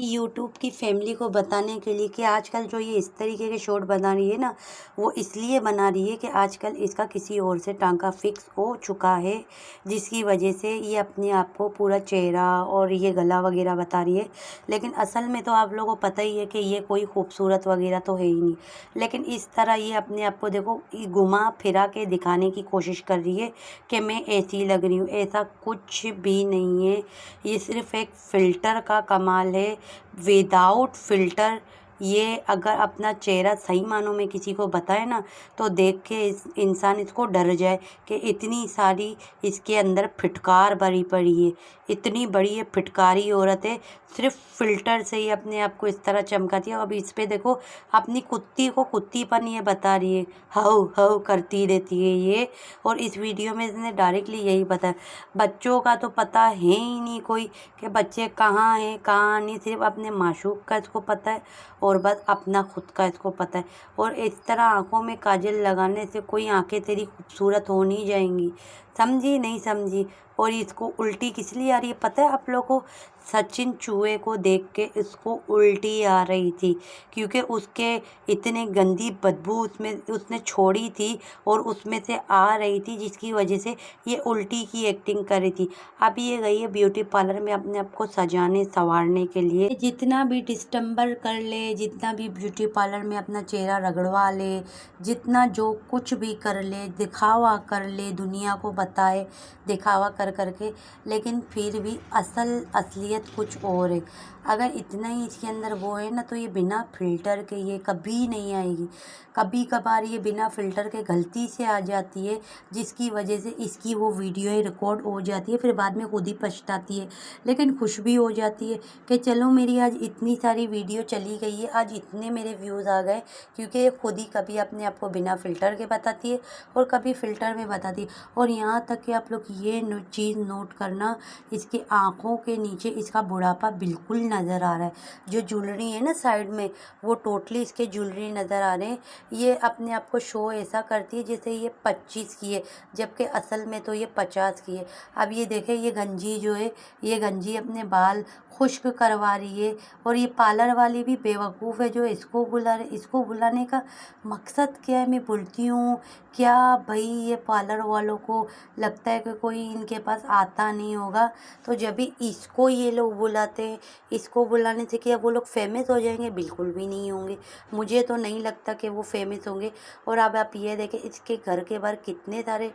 YouTube की family को बताने के लिए कि आजकल जो ये इस तरीके के शॉर्ट बना रही है ना, वो इसलिए बना रही है कि आजकल इसका किसी और से टांका फिक्स हो चुका है, जिसकी वजह से ये अपने आप को पूरा चेहरा और ये गला वगैरह बता रही है। लेकिन असल में तो आप लोगों को पता ही है कि ये कोई खूबसूरत वगैरह तो है ही नहीं। लेकिन इस तरह ये अपने आप को देखो घुमा फिरा के दिखाने की कोशिश कर रही है कि मैं ऐसी लग रही हूँ। ऐसा कुछ भी नहीं है, ये सिर्फ एक फ़िल्टर का कमाल है। विदाउट फ़िल्टर ये अगर अपना चेहरा सही मानों में किसी को बताए ना, तो देख के इंसान इसको डर जाए कि इतनी सारी इसके अंदर फिटकार भरी पड़ी है। इतनी बड़ी ये फिटकारी औरत है, सिर्फ फ़िल्टर से ही अपने आप को इस तरह चमकाती है। अब इस पे देखो अपनी कुत्ती को कुत्तीपन ये बता रही है, हाउ हाउ करती रहती है ये। और इस वीडियो में इसने डायरेक्टली यही बताया, बच्चों का तो पता है ही नहीं कोई कि बच्चे कहाँ हैं कहाँ नहीं, सिर्फ अपने माशूक का इसको पता है और बस अपना खुद का इसको पता है। और इस तरह आंखों में काजल लगाने से कोई आंखें तेरी खूबसूरत हो नहीं जाएंगी, समझी नहीं समझी। और इसको उल्टी किस लिए आ रही है पता है आप लोगों को? सचिन चूहे को देख के इसको उल्टी आ रही थी, क्योंकि उसके इतने गंदी बदबू उसमें उसने छोड़ी थी और उसमें से आ रही थी, जिसकी वजह से ये उल्टी की एक्टिंग कर रही थी। अब ये गई है ब्यूटी पार्लर में अपने आप को सजाने संवारने के लिए। जितना भी डिस्टेम्बर कर ले, जितना भी ब्यूटी पार्लर में अपना चेहरा रगड़वा ले, जितना जो कुछ भी कर ले, दिखावा कर ले, दुनिया को बताए दिखावा कर करके, लेकिन फिर भी असलियत कुछ और है। अगर इतना ही इसके अंदर वो है ना, तो ये बिना फ़िल्टर के ये कभी नहीं आएगी। कभी कभार ये बिना फ़िल्टर के गलती से आ जाती है, जिसकी वजह से इसकी वो वीडियो रिकॉर्ड हो जाती है, फिर बाद में खुद ही पछताती है। लेकिन खुश भी हो जाती है कि चलो मेरी आज इतनी सारी वीडियो चली गई है, आज इतने मेरे व्यूज़ आ गए, क्योंकि ये खुद ही कभी अपने आप को बिना फ़िल्टर के बताती है और कभी फ़िल्टर में बताती है। और यहाँ तक कि आप लोग ये चीज़ नोट करना, इसकी आँखों के नीचे इसका बुढ़ापा बिल्कुल नज़र आ रहा है। जो ज्वेलरी है ना साइड में, वो टोटली इसके ज्वेलरी नज़र आ रहे हैं। ये अपने आप को शो ऐसा करती है जैसे ये 25 की है, जबकि असल में तो ये 50 की है। अब ये देखें, ये गंजी जो है, ये गंजी अपने बाल खुश्क करवा रही है। और ये पार्लर वाली भी बेवकूफ़ है जो इसको बुला रहे। इसको बुलाने का मकसद क्या है, मैं बोलती हूँ। क्या भाई ये पार्लर वालों को लगता है कि कोई इनके पास आता नहीं होगा, तो जब भी इसको ये लोग बुलाते हैं, इसको बुलाने से क्या वो लोग फेमस हो जाएंगे? बिल्कुल भी नहीं होंगे। मुझे तो नहीं लगता कि वो फेमस होंगे। और अब आप ये देखें, इसके घर के बाहर कितने सारे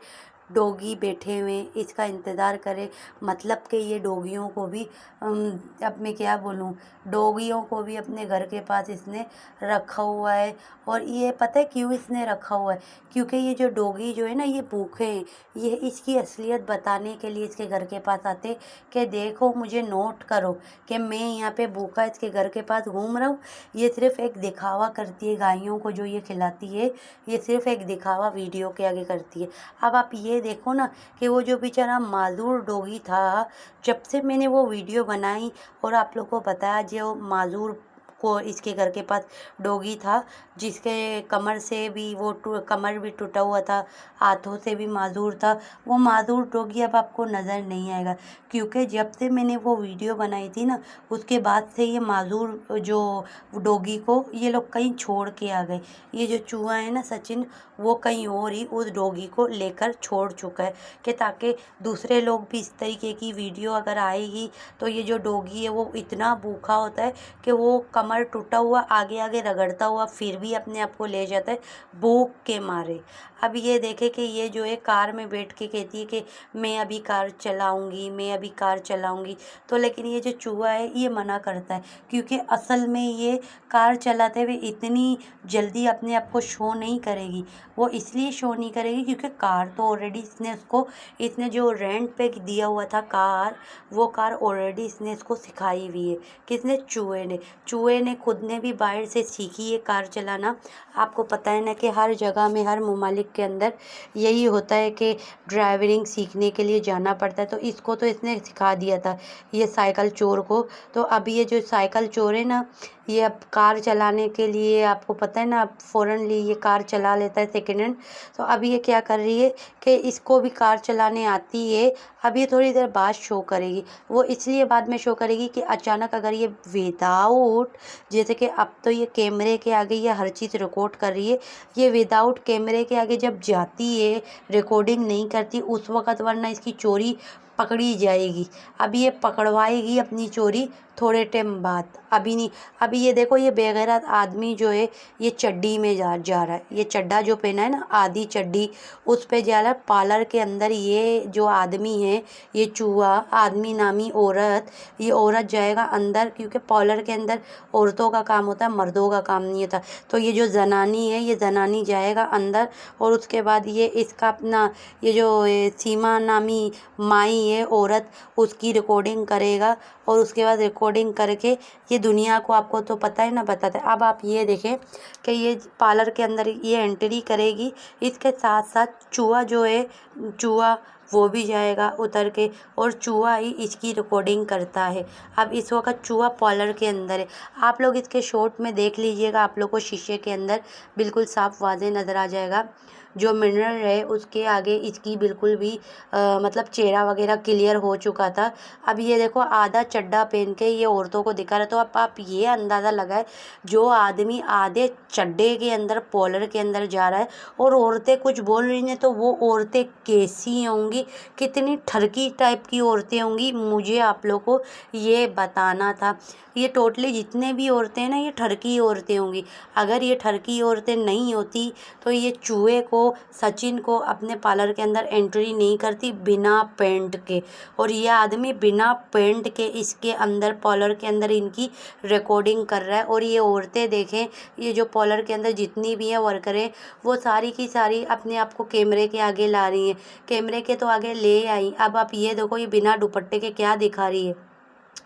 डॉगी बैठे हुए हैं, इसका इंतज़ार करें। मतलब कि ये डॉगियों को भी अब मैं क्या बोलूँ, डॉगियों को भी अपने घर के पास इसने रखा हुआ है। और ये पता है क्यों इसने रखा हुआ है? क्योंकि ये जो डॉगी जो है ना, ये भूखे हैं। ये इसकी असलियत बताने के लिए इसके घर के पास आते कि देखो मुझे नोट करो कि मैं यहाँ पे भूखा इसके घर के पास घूम रहा हूँ। ये सिर्फ एक दिखावा करती है, गायों को जो ये खिलाती है, ये सिर्फ एक दिखावा वीडियो के आगे करती है। अब आप ये देखो ना कि वो जो बेचारा माजूर डॉगी था, जब से मैंने वो वीडियो बनाई और आप लोग को बताया, जो माजूर को इसके घर के पास डॉगी था, जिसके कमर से भी वो कमर भी टूटा हुआ था, हाथों से भी माजूर था, वो माजूर डॉगी अब आपको नज़र नहीं आएगा। क्योंकि जब से मैंने वो वीडियो बनाई थी ना, उसके बाद से ये माजूर जो डॉगी को ये लोग कहीं छोड़ के आ गए। ये जो चूहा है ना सचिन, वो कहीं और ही उस डॉगी को लेकर छोड़ चुका है, कि ताकि दूसरे लोग भी इस तरीके की वीडियो अगर आएगी, तो ये जो डॉगी है वो इतना भूखा होता है कि वो कमर टूटा हुआ आगे आगे रगड़ता हुआ फिर भी अपने आप को ले जाता है, भूख के मारे। अब ये देखे कि ये जो है कार में बैठ के कहती है कि मैं अभी कार चलाऊंगी, मैं अभी कार चलाऊंगी। तो लेकिन ये जो चूहा है ये मना करता है, क्योंकि असल में ये कार चलाते हुए इतनी जल्दी अपने आप को शो नहीं करेगी। वो इसलिए शो नहीं करेगी क्योंकि कार तो ऑलरेडी इसने जो रेंट पे दिया हुआ था कार, वो कार ऑलरेडी इसने इसको सिखाई हुई है। किसने? चूहे ने। चूहे चूहे ने खुद ने भी बाहर से सीखी है कार चलाना। आपको पता है ना कि हर जगह में, हर ममालिक के अंदर यही होता है कि ड्राइवरिंग सीखने के लिए जाना पड़ता है। तो इसको तो इसने सिखा दिया था, ये साइकिल चोर को। तो अब ये जो साइकिल चोर है ना, ये अब कार चलाने के लिए, आपको पता है ना, अब फ़ौरनली ये कार चला लेता है सेकेंड हैंड। तो अब ये क्या कर रही है कि इसको भी कार चलाने आती है। अब ये थोड़ी देर बाद शो करेगी। वो इसलिए बाद में शो करेगी कि अचानक अगर ये विदाउट, जैसे कि अब तो ये कैमरे के आगे ये हर चीज़ रिकॉर्ड कर रही है, ये विदाउट कैमरे के आगे जब जाती है, रिकॉर्डिंग नहीं करती उस वक़्त, वरना इसकी चोरी पकड़ी जाएगी। अब ये पकड़वाएगी अपनी चोरी थोड़े टाइम बाद, अभी नहीं। अभी ये देखो, ये बेगैरत आदमी जो है ये चड्डी में जा रहा है। ये चड्डा जो पहना है ना, आधी चड्डी, उस पे जा रहा है। पार्लर के अंदर ये जो आदमी है, ये चूहा आदमी नामी औरत, ये औरत जाएगा अंदर, क्योंकि पार्लर के अंदर औरतों का काम होता है, मर्दों का काम नहीं होता। तो ये जो जनानी है, ये जनानी जाएगा अंदर, और उसके बाद ये इसका अपना ये जो सीमा नामी माई है औरत, उसकी रिकॉर्डिंग करेगा। और उसके बाद रिकॉर्डिंग करके ये दुनिया को, आपको तो पता है ना, बताता है। अब आप ये देखें कि ये पार्लर के अंदर ये एंट्री करेगी, इसके साथ साथ चूहा जो है, चूहा वो भी जाएगा उतर के, और चूहा ही इसकी रिकॉर्डिंग करता है। अब इस वक्त चूहा पार्लर के अंदर है। आप लोग इसके शॉट में देख लीजिएगा, आप लोग को शीशे के अंदर बिल्कुल साफ वाज़े नज़र आ जाएगा। जो मिनरल है उसके आगे इसकी बिल्कुल भी मतलब चेहरा वगैरह क्लियर हो चुका था। अब ये देखो, आधा चड्डा पहन के ये औरतों को दिखा रहा। तो अब आप ये अंदाज़ा लगाए, जो आदमी आधे चड्डे के अंदर पार्लर के अंदर जा रहा है और औरतें कुछ बोल रही हैं, तो वो औरतें कैसी होंगी, कितनी ठरकी टाइप की औरतें होंगी, मुझे आप लोग को ये बताना था। ये टोटली जितने भी औरतें हैं ना, ये ठरकी औरतें होंगी। अगर ये ठरकी औरतें नहीं होती तो ये चूहे को, सचिन को अपने पार्लर के अंदर एंट्री नहीं करती बिना पेंट के। और ये आदमी बिना पेंट के इसके अंदर, पार्लर के अंदर इनकी रिकॉर्डिंग कर रहा है। और ये औरतें देखें, ये जो पार्लर के अंदर जितनी भी है वर्करें, वो सारी की सारी अपने आप को कैमरे के आगे ला रही हैं, कैमरे के तो आगे ले आई। अब आप ये देखो, ये बिना दुपट्टे के क्या दिखा रही है,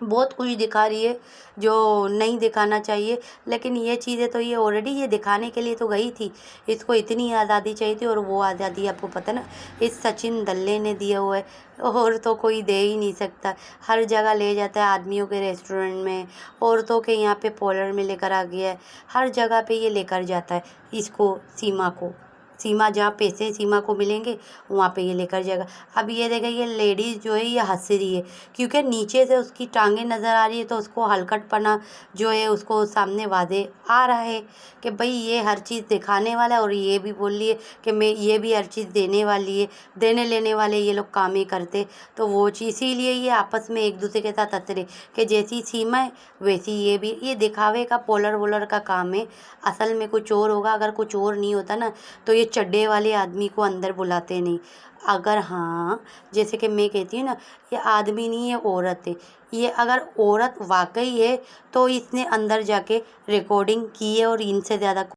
बहुत कुछ दिखा रही है जो नहीं दिखाना चाहिए। लेकिन ये चीज़ें तो ये ऑलरेडी ये दिखाने के लिए तो गई थी। इसको इतनी आज़ादी चाहिए थी, और वो आज़ादी आपको पता ना इस सचिन दल्ले ने दिया हुआ है, और तो कोई दे ही नहीं सकता। हर जगह ले जाता है, आदमियों के रेस्टोरेंट में, औरतों के यहाँ पे पार्लर में लेकर आ गया है, हर जगह पे ये लेकर जाता है इसको, सीमा को। सीमा जहाँ पैसे सीमा को मिलेंगे वहाँ पे ये लेकर जाएगा। अब ये देखा, ये लेडीज़ जो है ये हंस रही है, क्योंकि नीचे से उसकी टांगें नज़र आ रही है, तो उसको हलकटपना जो है उसको सामने वादे आ रहा है कि भाई ये हर चीज़ दिखाने वाला है, और ये भी बोल रही है कि मैं ये भी हर चीज़ देने वाली है। देने लेने वाले ये लोग काम ही करते, तो वो चीज़ इसीलिए ये आपस में एक दूसरे के साथ हंस रहे कि जैसी सीमा है वैसी ये भी। ये दिखावे का, पोलर वोलर का काम है, असल में कुछ और होगा। अगर कुछ और नहीं होता ना, तो ये चड्डे वाले आदमी को अंदर बुलाते नहीं। अगर हाँ, जैसे कि मैं कहती हूँ ना, ये आदमी नहीं है, औरत है। ये अगर औरत वाकई है तो इसने अंदर जाके रिकॉर्डिंग की है, और इनसे ज़्यादा